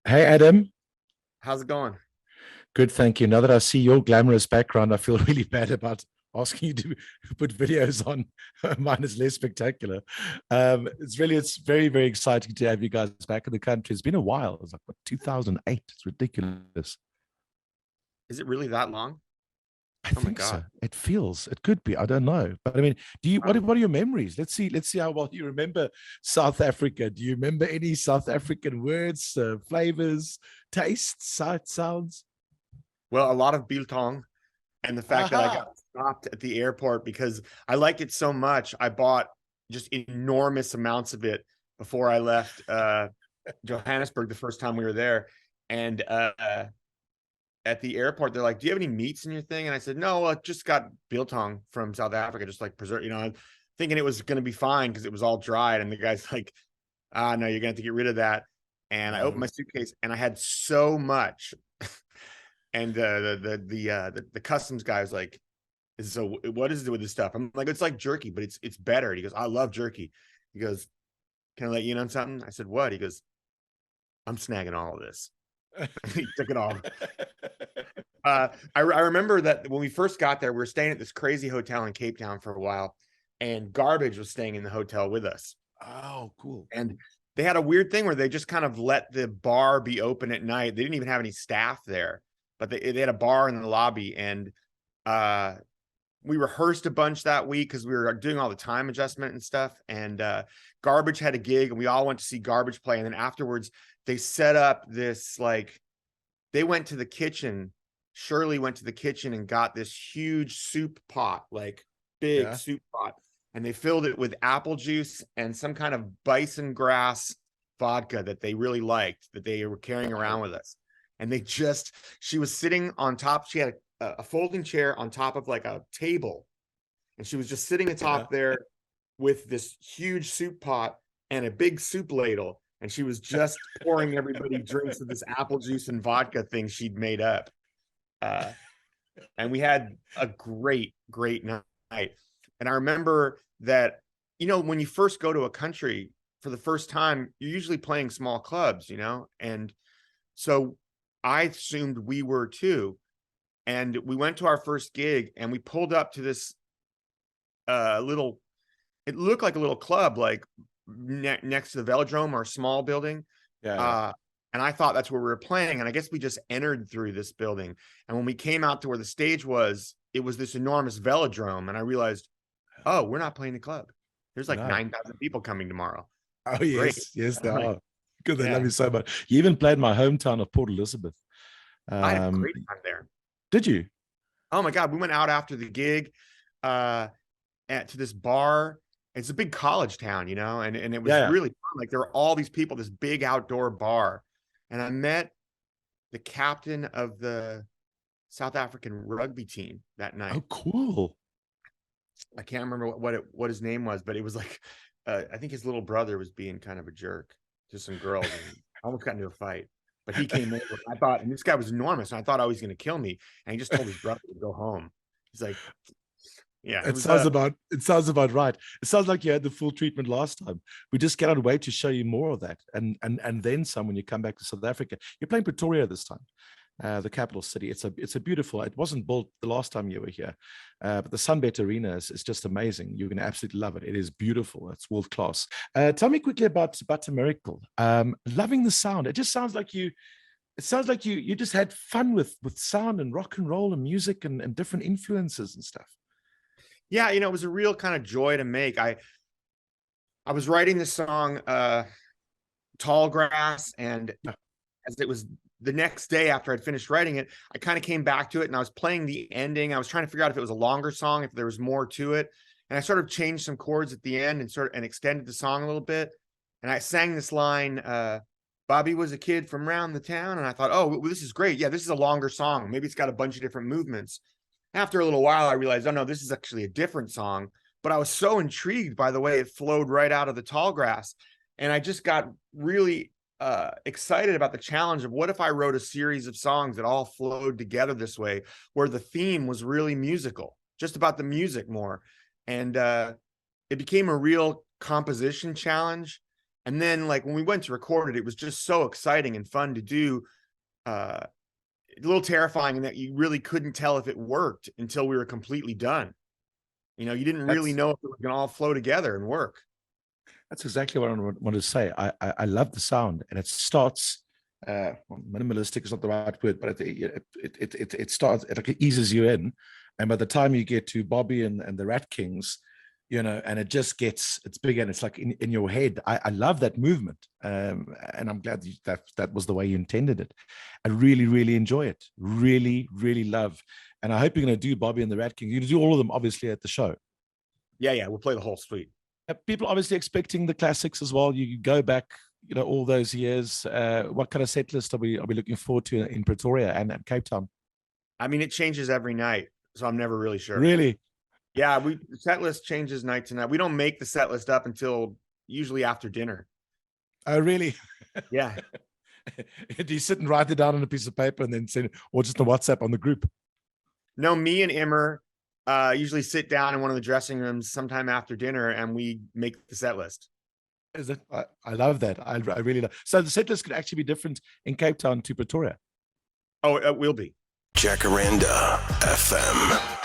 Hey Adam, How's it going? good, thank you. Now that I see your glamorous background, I feel really bad about asking you to put videos on. Mine is less spectacular. It's very, very exciting to have you guys back in the country. It's been a while. It's like what, 2008. It's ridiculous. Is it really that long? I Oh my think God. so. It could be. I don't know. But I mean, do you Wow. what are your memories? Let's see how well you remember South Africa. Do you remember any South African words, flavors, tastes, sights, sounds? Well, a lot of biltong and the fact that I got Aha. stopped at the airport because I liked it so much. I bought just enormous amounts of it before I left Johannesburg the first time we were there. And at the airport, they're like, "Do you have any meats in your thing?" And I said, "No, I just got biltong from South Africa, just like preserve, thinking it was going to be fine because it was all dried." And the guy's like, "Ah, no, you're gonna have to get rid of that." And I opened my No. suitcase and I had so much. And the customs guy was like, "So what is it with this stuff?" I'm like, "It's like jerky, but it's better." And he goes, "I love jerky." He goes, "Can I let you in on something?" I said, "What?" He goes, "I'm snagging all of this." He took it all. I remember that when we first got there, we were staying at this crazy hotel in Cape Town for a while, and Garbage was staying in the hotel with us. Oh, cool. And they had a weird thing where they just kind of let the bar be open at night. They didn't even have any staff there, but they had a bar in the lobby. And uh, we rehearsed a bunch that week because we were doing all the time adjustment and stuff. And Garbage had a gig, and we all went to see Garbage play. And then afterwards, they set up this like they went to the kitchen. Shirley went to the kitchen and got this huge soup pot, like big Yeah. soup pot, and they filled it with apple juice and some kind of bison grass vodka that they really liked that they were carrying around Wow. with us. And she was sitting on top. She had a folding chair on top of like a table, and she was just sitting Yeah. atop there with this huge soup pot and a big soup ladle. And she was just pouring everybody drinks of this apple juice and vodka thing she'd made up. Uh, and we had a great night. And I remember that, when you first go to a country for the first time, you're usually playing small clubs, and so I assumed we were too. And we went to our first gig and we pulled up to this little, it looked like a little club, like next to the velodrome or a small building. Yeah. Yeah. Uh, and I thought that's where we were playing. And I guess we just entered through this building. And when we came out to where the stage was, it was this enormous velodrome. And I realized, oh, we're not playing the club. There's like No. 9,000 people coming tomorrow. Oh, Great. yes. Yes, they I'm like, are. Good. They love yeah, you so much. You even played my hometown of Port Elizabeth. I had a Um, great time there. did you? Oh my God. We went out after the gig uh, to this bar. It's a big college town, and it Yeah. was Yeah. really fun. Like there were all these people, this big outdoor bar. And I met the captain of the South African rugby team that Oh, night. cool. I can't remember what his name was, but it was like I think his little brother was being kind of a jerk to some girls and almost got into a fight. But he came over. I thought, and this guy was enormous, and I thought, oh, he's going to kill me. And he just told his brother to go home. He's like, yeah, it was It sounds about right. It sounds like you had the full treatment last time. We just cannot wait to show you more of that, and then some when you come back to South Africa. You're playing Pretoria this time, the capital city. It's a beautiful. It wasn't built the last time you were here, but the Sunbet Arena is just amazing. You're going to absolutely love it. It is beautiful. It's world class. Tell me quickly about Miracle. Loving the sound. It just sounds like you. It sounds like you just had fun with sound and rock and roll and music and different influences and stuff. yeah, it was a real kind of joy to make. I was writing this song, Tall Grass, and as it was the next day after I'd finished writing it, I kind of came back to it and I was playing the ending. I was trying to figure out if it was a longer song, if there was more to it. And I sort of changed some chords at the end and extended the song a little bit. And I sang this line, Bobby was a kid from around the town. And I thought, oh, well, this is great. Yeah, this is a longer song. Maybe it's got a bunch of different movements. After a little while, I realized, oh no, this is actually a different song. But I was so intrigued by the way it flowed right out of the tall grass. And I just got really excited about the challenge of what if I wrote a series of songs that all flowed together this way, where the theme was really musical, just about the music more. And it became a real composition challenge. And then like when we went to record it, it was just so exciting and fun to do. A little terrifying in that you really couldn't tell if it worked until we were completely done. You know, you didn't really know if it was going to all flow together and work. That's exactly what I wanted to say. I love the sound, and it starts. Minimalistic is not the right word, but it starts. It eases you in, and by the time you get to Bobby and the Rat Kings, you know, and it just gets, it's big and it's like in your head. I love that movement, and I'm glad that was the way you intended it. I really, really enjoy it. Really, really love, and I hope you're going to do Bobby and the Rat King. You're going to do all of them, obviously, at the show. Yeah, we'll play the whole suite. People obviously expecting the classics as well. You go back, you know, all those years. What kind of set list are we looking forward to in Pretoria and Cape Town? I mean, it changes every night, so I'm never really sure. Really? Yeah, the set list changes night to night. We don't make the set list up until usually after dinner. Oh, really? Yeah. Do you sit and write it down on a piece of paper and then send it, or just a WhatsApp on the group? No, me and Immer usually sit down in one of the dressing rooms sometime after dinner and we make the set list. Is it? I love that. I really love. So the set list could actually be different in Cape Town to Pretoria. Oh, it will be. Jacaranda FM.